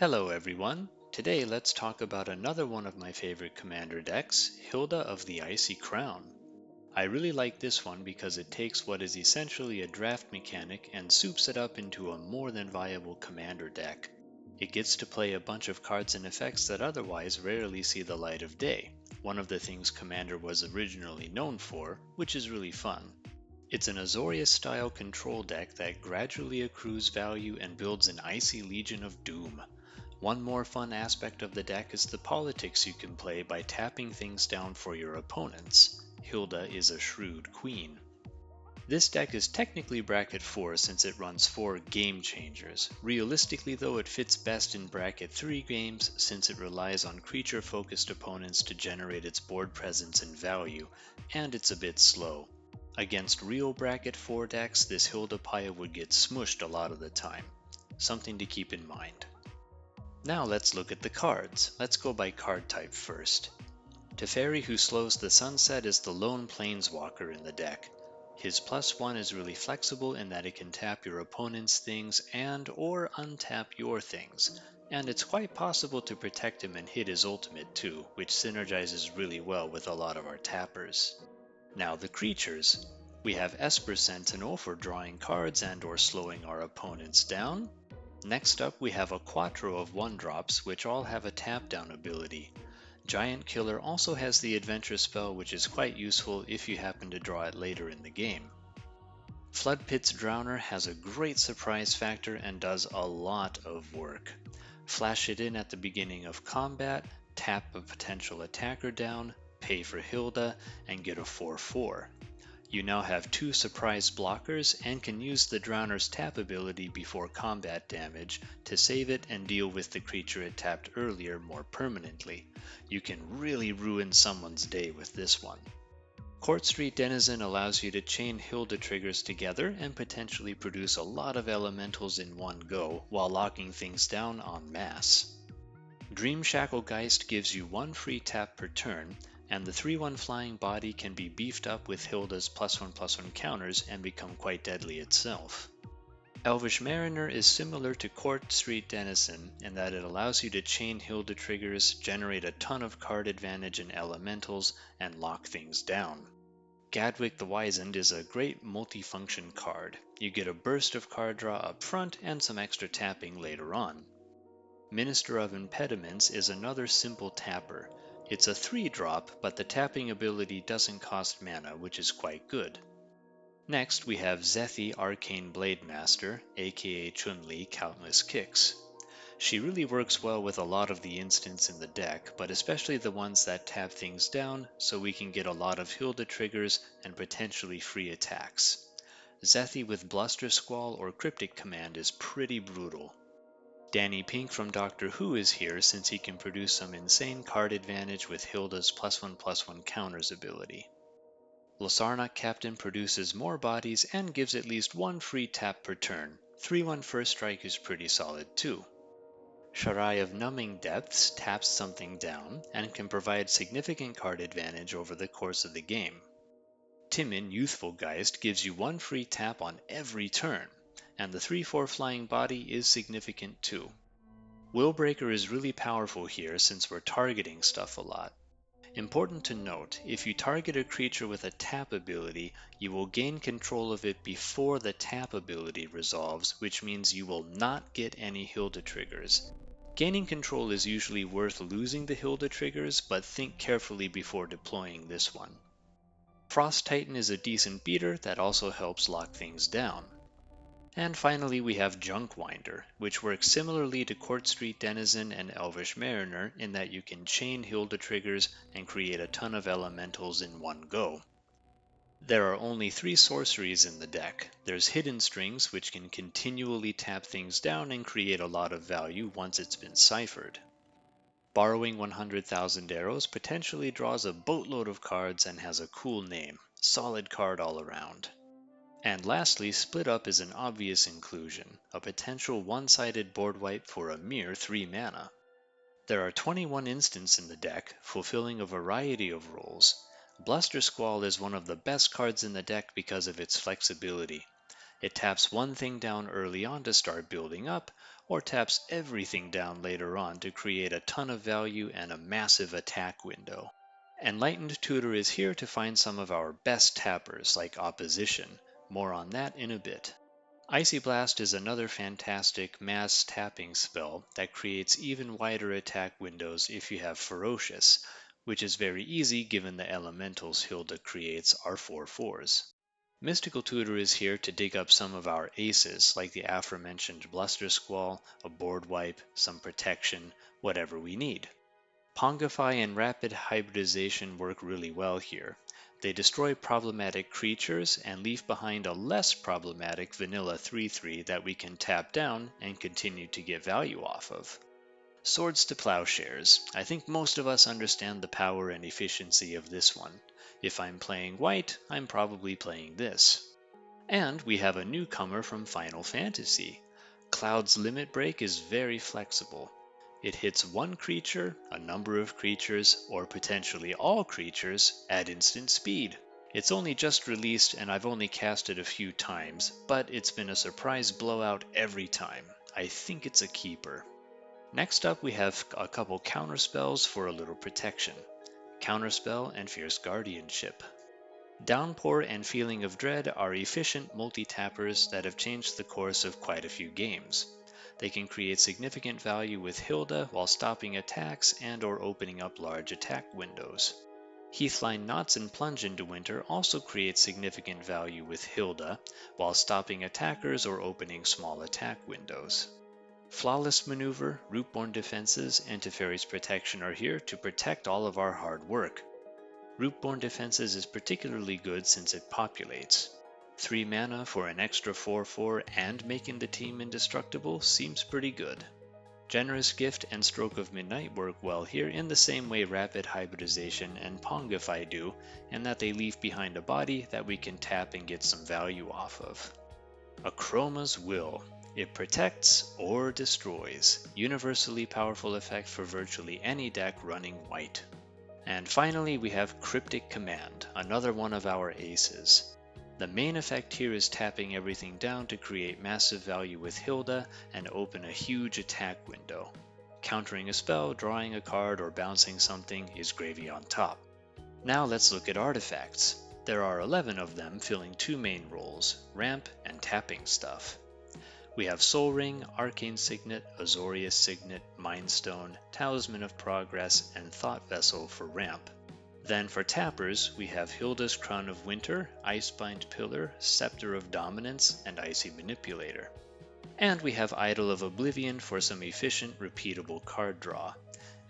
Hello everyone! Today let's talk about another one of my favorite commander decks, Hilda of the Icy Crown. I really like this one because it takes what is essentially a draft mechanic and soups it up into a more than viable commander deck. It gets to play a bunch of cards and effects that otherwise rarely see the light of day, one of the things Commander was originally known for, which is really fun. It's an Azorius-style control deck that gradually accrues value and builds an icy legion of doom. One more fun aspect of the deck is the politics you can play by tapping things down for your opponents. Hilda is a shrewd queen. This deck is technically bracket 4 since it runs 4 game changers. Realistically though, it fits best in bracket 3 games since it relies on creature focused opponents to generate its board presence and value, and it's a bit slow. Against real bracket 4 decks, this Hilda Paya would get smushed a lot of the time. Something to keep in mind. Now let's look at the cards. Let's go by card type first. Teferi, who slows the sunset, is the lone planeswalker in the deck. His +1 is really flexible in that it can tap your opponent's things and or untap your things, and it's quite possible to protect him and hit his ultimate too, which synergizes really well with a lot of our tappers. Now the creatures. We have Esper Sentinel for drawing cards and or slowing our opponents down. Next up we have a quattro of 1-drops which all have a tap down ability. Giant Killer also has the adventure spell, which is quite useful if you happen to draw it later in the game. Floodpit's Drowner has a great surprise factor and does a lot of work. Flash it in at the beginning of combat, tap a potential attacker down, pay for Hilda, and get a 4/4. You now have 2 surprise blockers and can use the Drowner's tap ability before combat damage to save it and deal with the creature it tapped earlier more permanently. You can really ruin someone's day with this one. Court Street Denizen allows you to chain Hilda triggers together and potentially produce a lot of elementals in one go while locking things down en masse. Dream Shacklegeist gives you 1 free tap per turn, and the 3/1 flying body can be beefed up with Hilda's +1/+1 counters and become quite deadly itself. Elvish Mariner is similar to Court Street Denizen in that it allows you to chain Hilda triggers, generate a ton of card advantage and elementals, and lock things down. Gadwick the Wizened is a great multifunction card. You get a burst of card draw up front and some extra tapping later on. Minister of Impediments is another simple tapper. It's a 3-drop, but the tapping ability doesn't cost mana, which is quite good. Next, we have Zethi Arcane Blade Master, aka Chun-Li Countless Kicks. She really works well with a lot of the instants in the deck, but especially the ones that tap things down, so we can get a lot of Hilda triggers and potentially free attacks. Zethi with Bluster Squall or Cryptic Command is pretty brutal. Danny Pink from Doctor Who is here since he can produce some insane card advantage with Hilda's +1/+1 counters ability. Lossarnach Captain produces more bodies and gives at least 1 free tap per turn. 3/1 first strike is pretty solid too. Sharai of Numbing Depths taps something down and can provide significant card advantage over the course of the game. Timmin Youthful Geist gives you 1 free tap on every turn, and the 3/4 flying body is significant too. Willbreaker is really powerful here since we're targeting stuff a lot. Important to note, if you target a creature with a tap ability, you will gain control of it before the tap ability resolves, which means you will not get any Hilda triggers. Gaining control is usually worth losing the Hilda triggers, but think carefully before deploying this one. Frost Titan is a decent beater that also helps lock things down. And finally we have Junkwinder, which works similarly to Court Street Denizen and Elvish Mariner in that you can chain Hilda triggers and create a ton of elementals in one go. There are only 3 sorceries in the deck. There's Hidden Strings, which can continually tap things down and create a lot of value once it's been ciphered. Borrowing 100,000 Arrows potentially draws a boatload of cards and has a cool name. Solid card all around. And lastly, Split Up is an obvious inclusion, a potential one-sided board wipe for a mere 3 mana. There are 21 instants in the deck, fulfilling a variety of roles. Bluster Squall is one of the best cards in the deck because of its flexibility. It taps one thing down early on to start building up, or taps everything down later on to create a ton of value and a massive attack window. Enlightened Tutor is here to find some of our best tappers like Opposition. More on that in a bit. Icy Blast is another fantastic mass tapping spell that creates even wider attack windows if you have Ferocious, which is very easy given the elementals Hylda creates are 4/4s. Mystical Tutor is here to dig up some of our aces like the aforementioned Bluster Squall, a board wipe, some protection, whatever we need. Pongify and Rapid Hybridization work really well here. They destroy problematic creatures and leave behind a less problematic vanilla 3/3 that we can tap down and continue to get value off of. Swords to Plowshares. I think most of us understand the power and efficiency of this one. If I'm playing white, I'm probably playing this. And we have a newcomer from Final Fantasy. Cloud's Limit Break is very flexible. It hits one creature, a number of creatures, or potentially all creatures at instant speed. It's only just released and I've only cast it a few times, but it's been a surprise blowout every time. I think it's a keeper. Next up we have a couple counterspells for a little protection. Counterspell and Fierce Guardianship. Downpour and Feeling of Dread are efficient multi-tappers that have changed the course of quite a few games. They can create significant value with Hylda while stopping attacks and or opening up large attack windows. Heathline Knots and Plunge into Winter also create significant value with Hylda while stopping attackers or opening small attack windows. Flawless Maneuver, Rootborn Defenses, and Teferi's Protection are here to protect all of our hard work. Rootborn Defenses is particularly good since it populates. 3 mana for an extra 4/4 and making the team indestructible seems pretty good. Generous Gift and Stroke of Midnight work well here in the same way Rapid Hybridization and Pongify do, in that they leave behind a body that we can tap and get some value off of. Akroma's Will. It protects or destroys. Universally powerful effect for virtually any deck running white. And finally we have Cryptic Command, another one of our aces. The main effect here is tapping everything down to create massive value with Hylda and open a huge attack window. Countering a spell, drawing a card, or bouncing something is gravy on top. Now let's look at artifacts. There are 11 of them filling 2 main roles, ramp and tapping stuff. We have Soul Ring, Arcane Signet, Azorius Signet, Mind Stone, Talisman of Progress, and Thought Vessel for ramp. Then for tappers, we have Hylda's Crown of Winter, Icebind Pillar, Scepter of Dominance, and Icy Manipulator. And we have Idol of Oblivion for some efficient, repeatable card draw.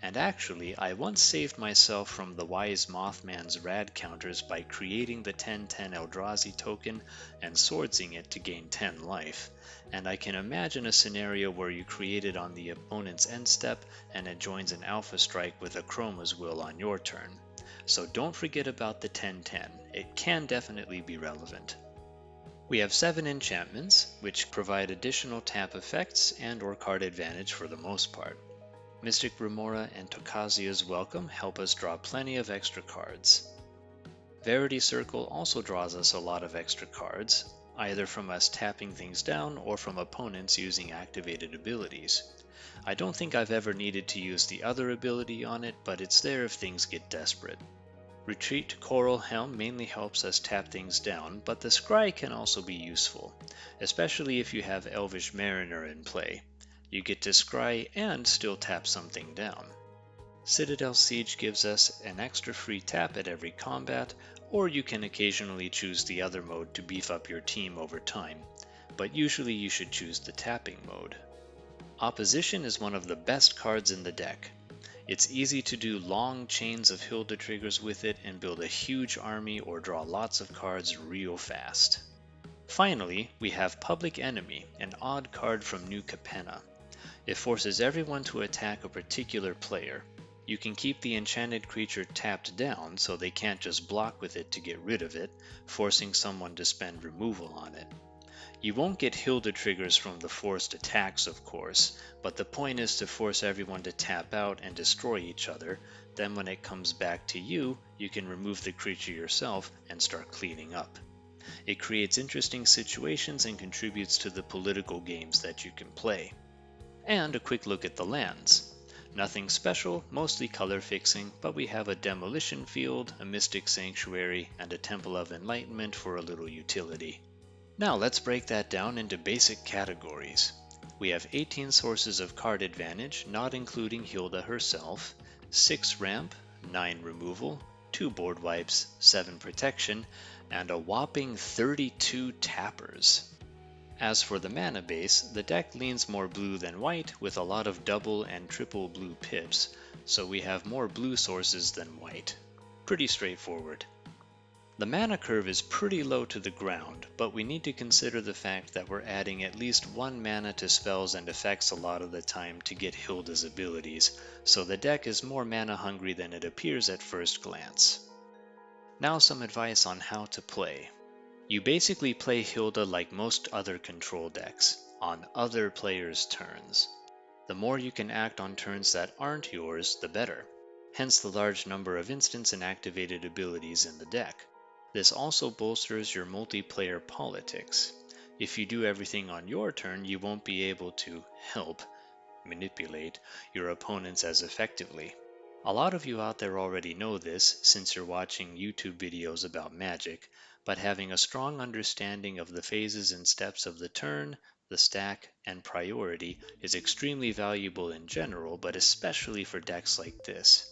And actually, I once saved myself from the Wise Mothman's rad counters by creating the 10/10 Eldrazi token and swordsing it to gain 10 life. And I can imagine a scenario where you create it on the opponent's end step and it joins an Alpha Strike with Akroma's Will on your turn. So don't forget about the 10/10, it can definitely be relevant. We have 7 enchantments, which provide additional tap effects and or card advantage for the most part. Mystic Remora and Tokazia's Welcome help us draw plenty of extra cards. Verity Circle also draws us a lot of extra cards, either from us tapping things down or from opponents using activated abilities. I don't think I've ever needed to use the other ability on it, but it's there if things get desperate. Retreat to Coral Helm mainly helps us tap things down, but the Scry can also be useful, especially if you have Elvish Mariner in play. You get to scry and still tap something down. Citadel Siege gives us an extra free tap at every combat, or you can occasionally choose the other mode to beef up your team over time, but usually you should choose the tapping mode. Opposition is one of the best cards in the deck. It's easy to do long chains of Hylda triggers with it and build a huge army or draw lots of cards real fast. Finally, we have Public Enemy, an odd card from New Capenna. It forces everyone to attack a particular player. You can keep the enchanted creature tapped down so they can't just block with it to get rid of it, forcing someone to spend removal on it. You won't get Hylda triggers from the forced attacks, of course, but the point is to force everyone to tap out and destroy each other. Then when it comes back to you, you can remove the creature yourself and start cleaning up. It creates interesting situations and contributes to the political games that you can play. And a quick look at the lands. Nothing special, mostly color fixing, but we have a demolition field, a mystic sanctuary, and a temple of enlightenment for a little utility. Now let's break that down into basic categories. We have 18 sources of card advantage, not including Hylda herself, 6 ramp, 9 removal, 2 board wipes, 7 protection, and a whopping 32 tappers. As for the mana base, the deck leans more blue than white with a lot of double and triple blue pips, so we have more blue sources than white. Pretty straightforward. The mana curve is pretty low to the ground, but we need to consider the fact that we're adding at least 1 mana to spells and effects a lot of the time to get Hylda's abilities, so the deck is more mana hungry than it appears at first glance. Now some advice on how to play. You basically play Hylda like most other control decks, on other players' turns. The more you can act on turns that aren't yours, the better, hence the large number of instants and activated abilities in the deck. This also bolsters your multiplayer politics. If you do everything on your turn, you won't be able to manipulate your opponents as effectively. A lot of you out there already know this since you're watching YouTube videos about Magic, but having a strong understanding of the phases and steps of the turn, the stack, and priority is extremely valuable in general, but especially for decks like this.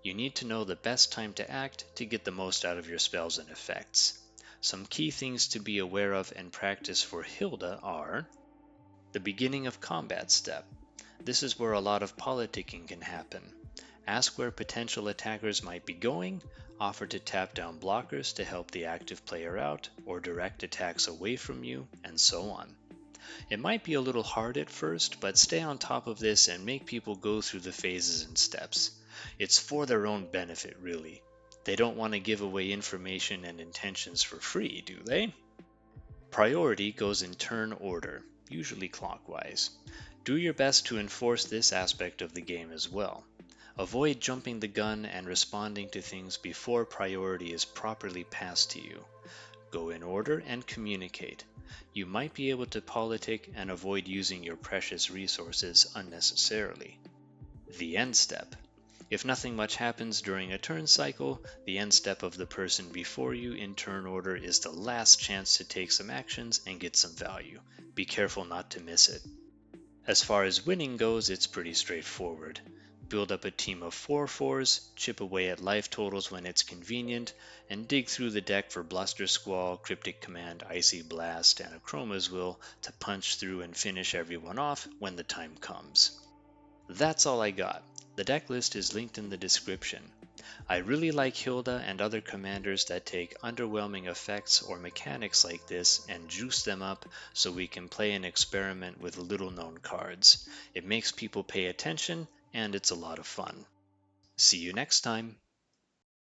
You need to know the best time to act to get the most out of your spells and effects. Some key things to be aware of and practice for Hylda are the beginning of combat step. This is where a lot of politicking can happen. Ask where potential attackers might be going, offer to tap down blockers to help the active player out, or direct attacks away from you, and so on. It might be a little hard at first, but stay on top of this and make people go through the phases and steps. It's for their own benefit, really. They don't want to give away information and intentions for free, do they? Priority goes in turn order, usually clockwise. Do your best to enforce this aspect of the game as well. Avoid jumping the gun and responding to things before priority is properly passed to you. Go in order and communicate. You might be able to politic and avoid using your precious resources unnecessarily. The end step. If nothing much happens during a turn cycle, the end step of the person before you in turn order is the last chance to take some actions and get some value. Be careful not to miss it. As far as winning goes, it's pretty straightforward. Build up a team of 4/4s, chip away at life totals when it's convenient, and dig through the deck for Bluster Squall, Cryptic Command, Icy Blast, and a Chroma's Will to punch through and finish everyone off when the time comes. That's all I got. The deck list is linked in the description. I really like Hylda and other commanders that take underwhelming effects or mechanics like this and juice them up so we can play and experiment with little known cards. It makes people pay attention and it's a lot of fun. See you next time!